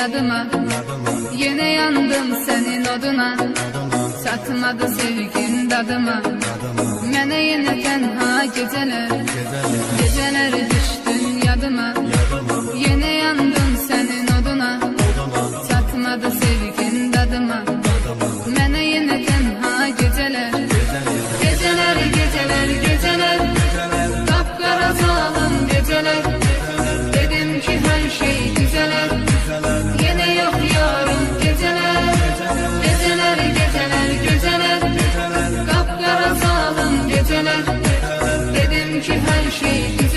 yadıma. Yine yandım senin oduna, çatmadı sevgin dadıma. Mene yine tenha geceler, geceler düştün yadıma. Yine yandım senin oduna, çatmadı sevgin dadıma. Mene yine tenha geceler, geceler, geceler, geceler, kapkara zalim geceler. Dedim ki her şey düzeler, yine yok yarın geceler. Geceler, geceler, geceler, kapkara zalim geceler. Dedim ki her şey düzeler.